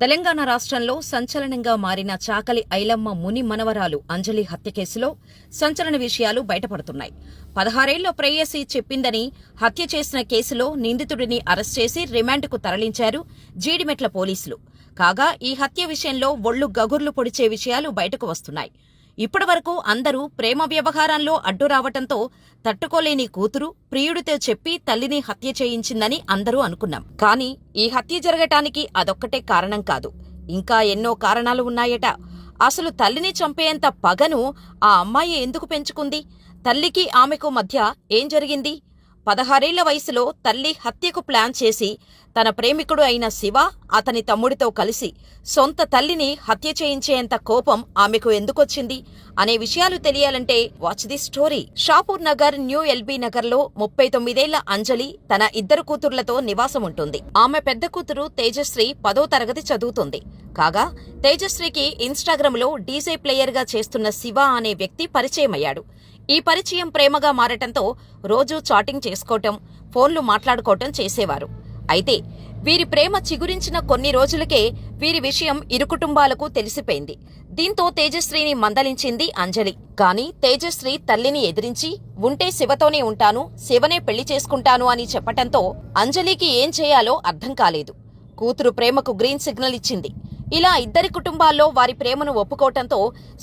తెలంగాణ రాష్ట్రంలో సంచలనంగా మారిన చాకలి ఐలమ్మ ముని మనవరాలు అంజలి హత్య కేసులో సంచలన విషయాలు బయటపడుతున్నాయి. 16 ఏళ్ల ప్రేయసి చెప్పిందని హత్య చేసిన కేసులో నిందితుడిని అరెస్ట్ చేసి రిమాండ్కు తరలించారు జీడిమెట్ల పోలీసులు. కాగా ఈ హత్య విషయంలో ఒళ్లు గగుర్లు పొడిచే విషయాలు బయటకు వస్తున్నాయి. ఇప్పటివరకు అందరూ ప్రేమ వ్యవహారంలో అడ్డు రావటంతో తట్టుకోలేని కూతురు ప్రియుడితో చెప్పి తల్లిని హత్య చేయించిందని అందరూ అనుకున్నాం. కానీ ఈ హత్య జరగటానికి అదొక్కటే కారణం కాదు, ఇంకా ఎన్నో కారణాలు ఉన్నాయట. అసలు తల్లిని చంపేంత పగను ఆ అమ్మాయి ఎందుకు పెంచుకుంది? తల్లికి ఆమెకు మధ్య ఏం జరిగింది? 16 ఏళ్ల వయసులో తల్లి హత్యకు ప్లాన్ చేసి తన ప్రేమికుడు అయిన శివ అతని తమ్ముడితో కలిసి సొంత తల్లిని హత్య చేయించేంత కోపం ఆమెకు ఎందుకొచ్చింది అనే విషయాలు తెలియాలంటే watch the story. Shapur Nagar, new LB నగర్లో 39 ఏళ్ల అంజలి తన 2 కూతుర్లతో నివాసం ఉంటుంది. ఆమె పెద్ద కూతురు తేజశ్రీ 10వ తరగతి చదువుతుంది. కాగా తేజశ్రీకి ఇన్స్టాగ్రామ్లో డీజే ప్లేయర్గా చేస్తున్న శివ అనే వ్యక్తి పరిచయమయ్యాడు. ఈ పరిచయం ప్రేమగా మారటంతో రోజూ చాటింగ్ చేసుకోవటం, ఫోన్లు మాట్లాడుకోవటం చేసేవారు. అయితే వీరి ప్రేమ చిగురించిన కొన్ని రోజులకే వీరి విషయం ఇరు కుటుంబాలకు తెలిసిపోయింది. దీంతో తేజశ్రీని మందలించింది అంజలి. కాని తేజశ్రీ తల్లిని ఎదిరించి ఉంటే శివతోనే ఉంటాను, శివనే పెళ్లి చేసుకుంటాను అని చెప్పటంతో అంజలికి ఏం చేయాలో అర్థం కాలేదు. కూతురు ప్రేమకు గ్రీన్ సిగ్నల్ ఇచ్చింది. ఇలా ఇద్దరి కుటుంబాల్లో వారి ప్రేమను ఒప్పుకోవటంతో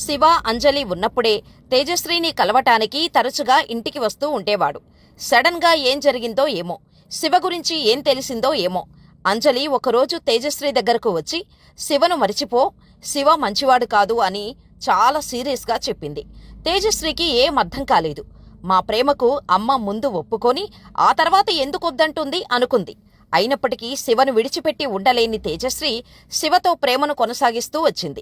శివ, అంజలి ఉన్నప్పుడే తేజశ్రీని కలవటానికి తరచుగా ఇంటికి వస్తూ ఉండేవాడు. సడన్ గా ఏం జరిగిందో ఏమో, శివ గురించి ఏం తెలిసిందో ఏమో, అంజలి ఒకరోజు తేజశ్రీ దగ్గరకు వచ్చి శివను మరిచిపో, శివ మంచివాడు కాదు అని చాలా సీరియస్ గా చెప్పింది. తేజశ్రీకి ఏం అర్థం కాలేదు. మా ప్రేమకు అమ్మ ముందు ఒప్పుకొని ఆ తర్వాత ఎందుకొద్దంటుంది అనుకుంది. అయినప్పటికీ శివను విడిచిపెట్టి ఉండలేని తేజశ్రీ శివతో ప్రేమను కొనసాగిస్తూ వచ్చింది.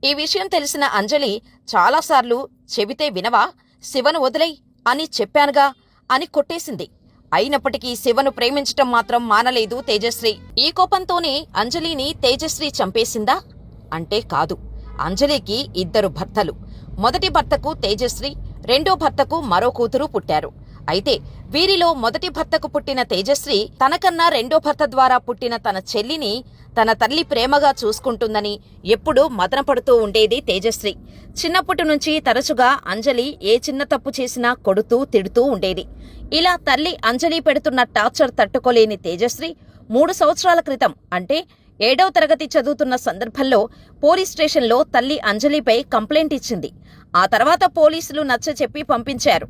ఈ విషయం తెలిసిన అంజలి చాలాసార్లు చెబితే వినవా, శివను వదిలేయ్ అని చెప్పానుగా అని కొట్టేసింది. అయినప్పటికీ శివను ప్రేమించటం మాత్రం మానలేదు తేజశ్రీ. ఈ కోపంతోనే అంజలిని తేజశ్రీ చంపేసిందా అంటే కాదు. అంజలికి 2 భర్తలు. మొదటి భర్తకు తేజశ్రీ, రెండో భర్తకు మరో కూతురు పుట్టారు. అయితే వీరిలో మొదటి భర్తకు పుట్టిన తేజశ్రీ తనకన్నా రెండో భర్త ద్వారా పుట్టిన తన చెల్లిని తన తల్లి ప్రేమగా చూసుకుంటుందని ఎప్పుడూ మదనపడుతూ ఉండేది తేజశ్రీ. చిన్నప్పటి నుంచి తరచుగా అంజలి ఏ చిన్న తప్పు చేసినా కొడుతూ తిడుతూ ఉండేది. ఇలా తల్లి అంజలి పెడుతున్న టార్చర్ తట్టుకోలేని తేజశ్రీ 3 సంవత్సరాల క్రితం అంటే 7వ తరగతి చదువుతున్న సందర్భంలో పోలీస్ స్టేషన్లో తల్లి అంజలిపై కంప్లైంట్ ఇచ్చింది. ఆ తర్వాత పోలీసులు నచ్చచెప్పి పంపించారు.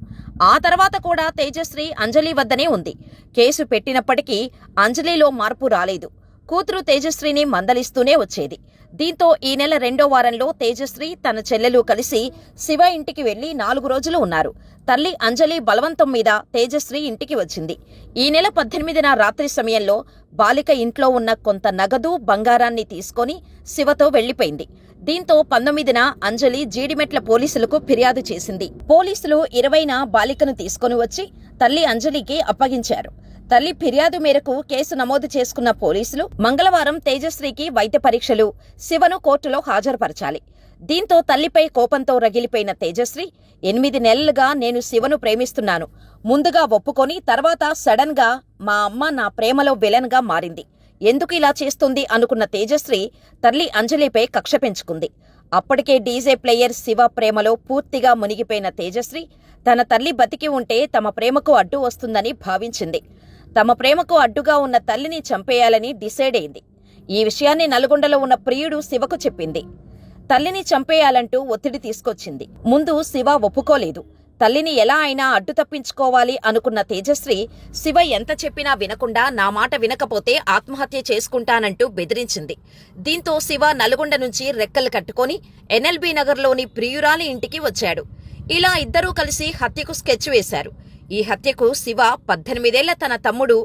ఆ తర్వాత కూడా తేజశ్రీ అంజలి వద్దనే ఉంది. కేసు పెట్టినప్పటికీ అంజలిలో మార్పు రాలేదు. కూతురు తేజశ్రీని మందలిస్తూనే వచ్చేది. దీంతో ఈ నెల 2వ వారంలో తేజశ్రీ తన చెల్లెలు కలిసి శివ ఇంటికి వెళ్లి 4 రోజులు ఉన్నారు. తల్లి అంజలి బలవంతం మీద తేజశ్రీ ఇంటికి వచ్చింది. ఈ నెల 18న రాత్రి సమయంలో బాలిక ఇంట్లో ఉన్న కొంత నగదు, బంగారాన్ని తీసుకొని శివతో వెళ్లిపోయింది. దీంతో 19న అంజలి జీడిమెట్ల పోలీసులకు ఫిర్యాదు చేసింది. పోలీసులు 20న బాలికను తీసుకుని వచ్చి తల్లి అంజలికి అప్పగించారు. తల్లి ఫిర్యాదు మేరకు కేసు నమోదు చేసుకున్న పోలీసులు మంగళవారం తేజశ్రీకి వైద్య పరీక్షలు, శివను కోర్టులో హాజరుపరచాలి. దీంతో తల్లిపై కోపంతో రగిలిపోయిన తేజశ్రీ 8 నెలలుగా నేను శివను ప్రేమిస్తున్నాను, ముందుగా ఒప్పుకొని తర్వాత సడన్ గా మా అమ్మ నా ప్రేమలో విలన్ గా మారింది, ఎందుకు ఇలా చేస్తుంది అనుకున్న తేజశ్రీ తల్లి అంజలిపై కక్ష పెంచుకుంది. అప్పటికే డీజే ప్లేయర్ శివ ప్రేమలో పూర్తిగా మునిగిపోయిన తేజశ్రీ తన తల్లి బతికి ఉంటే తమ ప్రేమకు అడ్డు వస్తుందని భావించింది. తమ ప్రేమకు అడ్డుగా ఉన్న తల్లిని చంపేయాలని డిసైడ్ అయింది. ఈ విషయాన్ని నల్గొండలో ఉన్న ప్రియుడు శివకు చెప్పింది. తల్లిని చంపేయాలంటూ ఒత్తిడి తీసుకొచ్చింది. ముందు శివ ఒప్పుకోలేదు. తల్లిని ఎలా అయినా అడ్డు తప్పించుకోవాలి అనుకున్న తేజశ్రీ శివ ఎంత చెప్పినా వినకుండా నా మాట వినకపోతే ఆత్మహత్య చేసుకుంటానంటూ బెదిరించింది. దీంతో శివ నల్గొండ నుంచి రెక్కలు కట్టుకుని ఎన్ఎల్బీ నగర్లోని ప్రియురాలి ఇంటికి వచ్చాడు. ఇలా ఇద్దరూ కలిసి హత్యకు స్కెచ్ వేశారు. ఈ హత్యకు శివ 18 ఏళ్ల తన తమ్ముడు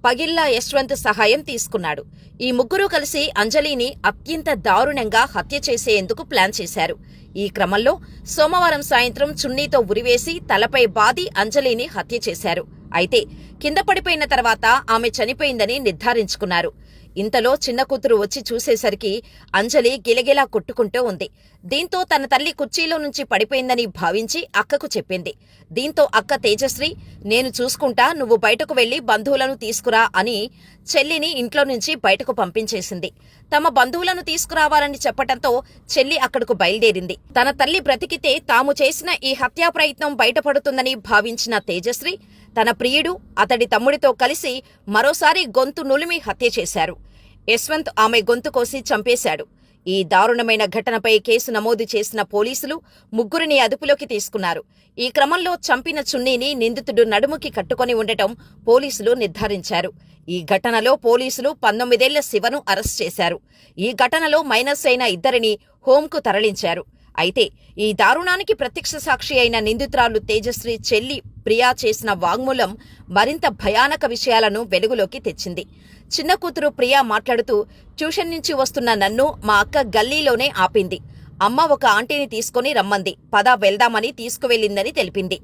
పగిల్లా యశ్వంత్ సహాయం తీసుకున్నాడు. ఈ ముగ్గురూ కలిసి అంజలిని అత్యంత దారుణంగా హత్య చేసేందుకు ప్లాన్ చేశారు. ఈ క్రమంలో సోమవారం సాయంత్రం చున్నీతో ఉరివేసి తలపై బాది అంజలిని హత్య చేశారు. అయితే కింద పడిపోయిన తర్వాత ఆమె చనిపోయిందని నిర్ధారించుకున్నారు. ఇంతలో చిన్న కూతురు వచ్చి చూసేసరికి అంజలి గిలగిలా కొట్టుకుంటూ ఉంది. దీంతో తన తల్లి కుర్చీలో నుంచి పడిపోయిందని భావించి అక్కకు చెప్పింది. దీంతో అక్క తేజశ్రీ, నేను చూసుకుంటా, నువ్వు బయటకు వెళ్లి బంధువులను తీసుకురా అని చెల్లిని ఇంట్లో నుంచి బయటకు పంపించేసింది. తమ బంధువులను తీసుకురావాలని చెప్పటంతో చెల్లి అక్కడకు బయలుదేరింది. తన తల్లి బ్రతికితే తాము చేసిన ఈ హత్యా ప్రయత్నం బయటపడుతుందని భావించిన తేజశ్రీ తన ప్రియుడు, అతడి తమ్ముడితో కలిసి మరోసారి గొంతు నులిమి హత్య చేశారు. యశ్వంత్ ఆమె గొంతు కోసి చంపేశాడు. ఈ దారుణమైన ఘటనపై కేసు నమోదు చేసిన పోలీసులు ముగ్గురిని అదుపులోకి తీసుకున్నారు. ఈ క్రమంలో చంపిన చున్నీని నిందితుడు నడుముకి కట్టుకొని ఉండటం పోలీసులు నిర్ధారించారు. ఈ ఘటనలో పోలీసులు 19 ఏళ్ల శివను అరెస్ట్ చేశారు. ఈ ఘటనలో మైనస్ అయిన ఇద్దరిని హోంకు తరలించారు. అయితే ఈ దారుణానికి ప్రత్యక్ష సాక్షి అయిన నిందితురాలు తేజశ్రీ చెల్లి ప్రియా చేసిన వాంగ్మూలం మరింత భయానక విషయాలను వెలుగులోకి తెచ్చింది. చిన్న కూతురు ప్రియా మాట్లాడుతూ, ట్యూషన్ నుంచి వస్తున్న నన్ను మా అక్క గల్లీలోనే ఆపింది. అమ్మ ఒక ఆంటీని తీసుకుని రమ్మంది. పద వెళ్దామని తీసుకువెళ్లిందని తెలిపింది.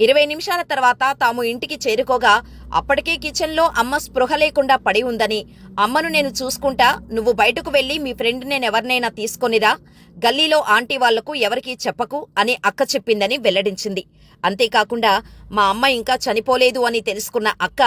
20 నిమిషాల తర్వాత తాము ఇంటికి చేరుకోగా అప్పటికే కిచెన్లో అమ్మ స్పృహ లేకుండా పడి ఉందని, అమ్మను నేను చూసుకుంటా, నువ్వు బయటకు వెళ్లి మీ ఫ్రెండ్ నేనెవరినైనా తీసుకొనిరా, గల్లీలో ఆంటీ వాళ్లకు ఎవరికీ చెప్పకు అని అక్క చెప్పిందని వెల్లడించింది. అంతేకాకుండా మా అమ్మ ఇంకా చనిపోలేదు అని తెలుసుకున్న అక్క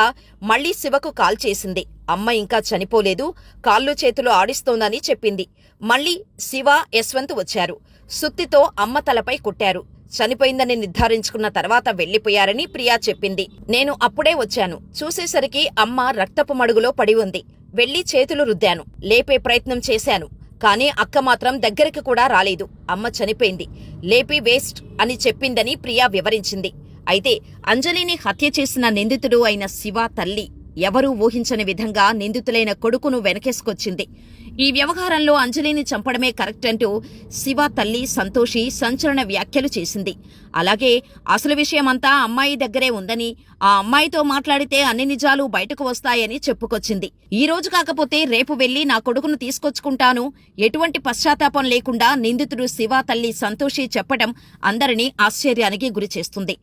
మళ్లీ శివకు కాల్ చేసింది. అమ్మ ఇంకా చనిపోలేదు, కాళ్ళు చేతులు ఆడిస్తోందని చెప్పింది. మళ్లీ శివ, యశ్వంత్ వచ్చారు. సుత్తితో అమ్మ తలపై కొట్టారు. చనిపోయిందని నిర్ధారించుకున్న తర్వాత వెళ్లిపోయారని ప్రియా చెప్పింది. నేను అప్పుడే వచ్చాను. చూసేసరికి అమ్మ రక్తపు మడుగులో పడి ఉంది. వెళ్లి చేతులు రుద్దాను, లేపే ప్రయత్నం చేశాను. కానీ అక్క మాత్రం దగ్గరికి కూడా రాలేదు. అమ్మ చనిపోయింది, లేపి వేస్ట్ అని చెప్పిందని ప్రియా వివరించింది. అయితే అంజలిని హత్య చేసిన నిందితుడు అయిన శివ తల్లి ఎవరూ ఊహించని విధంగా నిందితులైన కొడుకును వెనకేసుకొచ్చింది. ఈ వ్యవహారంలో అంజలిని చంపడమే కరెక్ట్ అంటూ శివ తల్లి సంతోషి సంచలన వ్యాఖ్యలు చేసింది. అలాగే అసలు విషయమంతా అమ్మాయి దగ్గరే ఉందని, ఆ అమ్మాయితో మాట్లాడితే అన్ని నిజాలు బయటకు వస్తాయని చెప్పుకొచ్చింది. ఈ రోజు కాకపోతే రేపు వెళ్లి నా కొడుకును తీసుకొచ్చుకుంటాను, ఎటువంటి పశ్చాత్తాపం లేకుండా నిందితుడు శివ తల్లి సంతోషి చెప్పడం అందరినీ ఆశ్చర్యానికి గురిచేస్తుంది.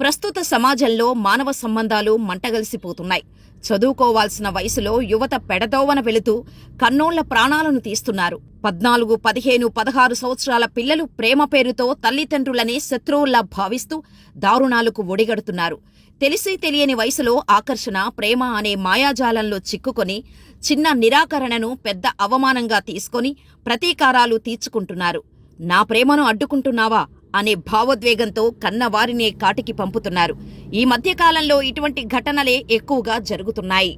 ప్రస్తుత సమాజంలో మానవ సంబంధాలు మంటగలిసిపోతున్నాయి. చదువుకోవాల్సిన వయసులో యువత పెడదోవన వెళుతూ కన్నోళ్ల ప్రాణాలను తీస్తున్నారు. 14, 15, 16 సంవత్సరాల పిల్లలు ప్రేమ పేరుతో తల్లిదండ్రులనే శత్రువుల్లా భావిస్తూ దారుణాలకు ఒడిగడుతున్నారు. తెలిసి తెలియని వయసులో ఆకర్షణ, ప్రేమ అనే మాయాజాలంలో చిక్కుకొని చిన్న నిరాకరణను పెద్ద అవమానంగా తీసుకొని ప్రతీకారాలు తీర్చుకుంటున్నారు. నా ప్రేమను అడ్డుకుంటున్నావా అనే భావోద్వేగంతో కన్నవారినే కాటికి పంపుతున్నారు. ఈ మధ్యకాలంలో ఇటువంటి ఘటనలే ఎక్కువగా జరుగుతున్నాయి.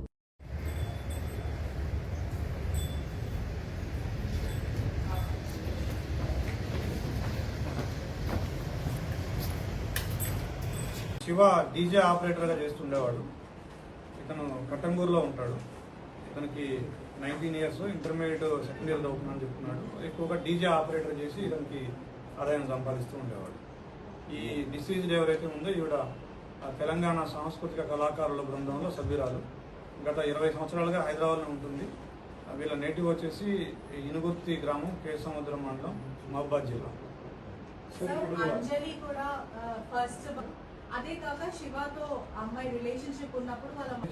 శివ డీజే ఆపరేటర్గా చేస్తుండేవాడు. ఇతను కట్టంగూరులో ఉంటాడు. ఇతనికి 19 ఇయర్స్, ఇంటర్మీడియట్ సెకండ్ ఇయర్ చదువుతున్నాను చెప్తున్నాడు. ఎక్కువగా డీజే ఆపరేటర్ చేసి ఇతనికి ఆదాయం సంపాదిస్తూ ఉండేవాడు. ఈ డిసీజ్డ్ ఎవరైతే ఉందో ఈవిడ తెలంగాణ సాంస్కృతిక కళాకారుల బృందంలో సభ్యురాలు. గత 20 సంవత్సరాలుగా హైదరాబాద్లో ఉంటుంది. వీళ్ళ నేటివ్ వచ్చేసి ఇనుగుర్తి గ్రామం, కే సముద్రం మండలం, మహబాద్ జిల్లా.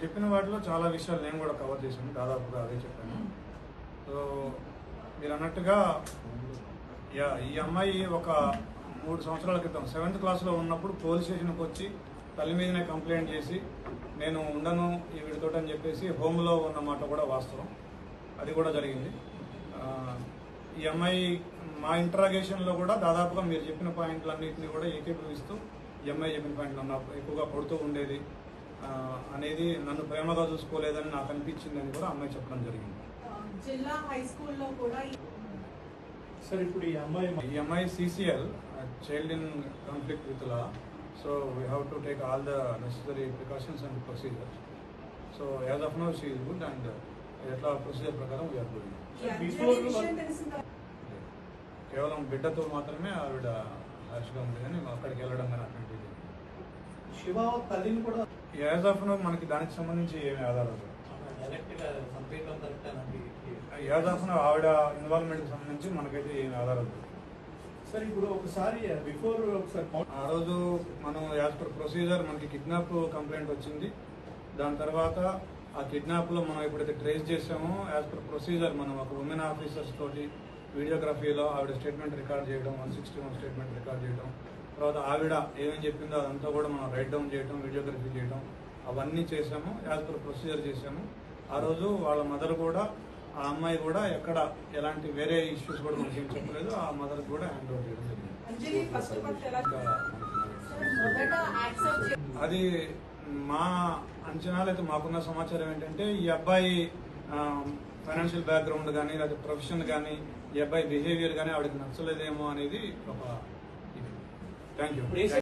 చెప్పిన వాటిలో చాలా విషయాలు నేను కూడా కవర్ చేశాను, దాదాపుగా అదే చెప్పాను. సో మీరు అన్నట్టుగా ఈ అమ్మాయి ఒక 3 సంవత్సరాల క్రితం 7th క్లాస్లో ఉన్నప్పుడు పోలీస్ స్టేషన్కి వచ్చి తల్లి మీదనే కంప్లైంట్ చేసి నేను ఉండను ఈ వీడితోటి అని చెప్పేసి హోమ్లో ఉన్నమాట కూడా వాస్తవం. అది కూడా జరిగింది. ఈ అమ్మాయి మా ఇంటరాగేషన్లో కూడా దాదాపుగా మీరు చెప్పిన పాయింట్లన్నింటినీ కూడా ఏకీభవిస్తూ ఈ అమ్మాయి చెప్పిన పాయింట్లు ఎక్కువగా పడుతూ ఉండేది అనేది, నన్ను ప్రేమగా చూసుకోలేదని నాకు అనిపించింది అని కూడా అమ్మాయి చెప్పడం జరిగింది. జిల్లా హై స్కూల్లో కూడా సార్ ఇప్పుడు ఈ అమ్మాయి CCL, child in conflict with law. So we have to take all the necessary precautions and procedures. So as of now she is good and ఎట్లా ప్రొసీజర్ ప్రకారం వీఆర్ డూయింగ్. కేవలం బిడ్డతో మాత్రమే ఆవిడ హ్యాష్గా ఉంది కానీ అక్కడికి వెళ్ళడం కానీ అటువంటి శివ తల్లిని కూడా యాజ్ ఆఫ్ నౌ మనకి దానికి సంబంధించి ఏమి ఆధారాలు యాజ్ ఆఫ్ నౌ ఆవిడ ఇన్వాల్వ్మెంట్కి సంబంధించి మనకైతే ఏమి ఆధారాలు సార్. ఇప్పుడు ఒకసారి బిఫోర్ ఒకసారి ఆ రోజు మనం యాజ్ పర్ ప్రొసీజర్ మనకి కిడ్నాప్ కంప్లైంట్ వచ్చింది. దాని తర్వాత ఆ కిడ్నాప్లో మనం ఎప్పుడైతే ట్రేస్ చేసామో యాజ్ పర్ ప్రొసీజర్ మనం ఒక ఉమెన్ ఆఫీసర్స్ తోటి వీడియోగ్రఫీలో ఆవిడ స్టేట్మెంట్ రికార్డ్ చేయడం 161 స్టేట్మెంట్ రికార్డ్ చేయడం, తర్వాత ఆవిడ ఏమేం చెప్పిందో అదంతా కూడా మనం రైట్ డౌన్ చేయడం, వీడియోగ్రఫీ చేయడం అవన్నీ చేసాము. యాజ్ పర్ ప్రొసీజర్ చేసాము. ఆ రోజు వాళ్ళ మదర్ కూడా, ఆ అమ్మాయి కూడా ఎక్కడ ఎలాంటి వేరే ఇష్యూస్ కూడా మనకి ఏం చెప్పలేదు. ఆ మదర్ కూడా హ్యాండ్ ఓవర్ చేయడం జరిగింది. అంజలి ఫస్ట్ ఫస్ట్ ఎలా మొదట యాక్సెప్ట్ అది మా అంచనాలు అయితే మాకున్న సమాచారం ఏంటంటే ఈ అబ్బాయి ఫైనాన్షియల్ బ్యాక్గ్రౌండ్ కానీ లేదా ప్రొఫెషన్ కానీ ఈ అబ్బాయి బిహేవియర్ కానీ ఆవిడకి నచ్చలేదేమో అనేది ఒక థ్యాంక్ యూ.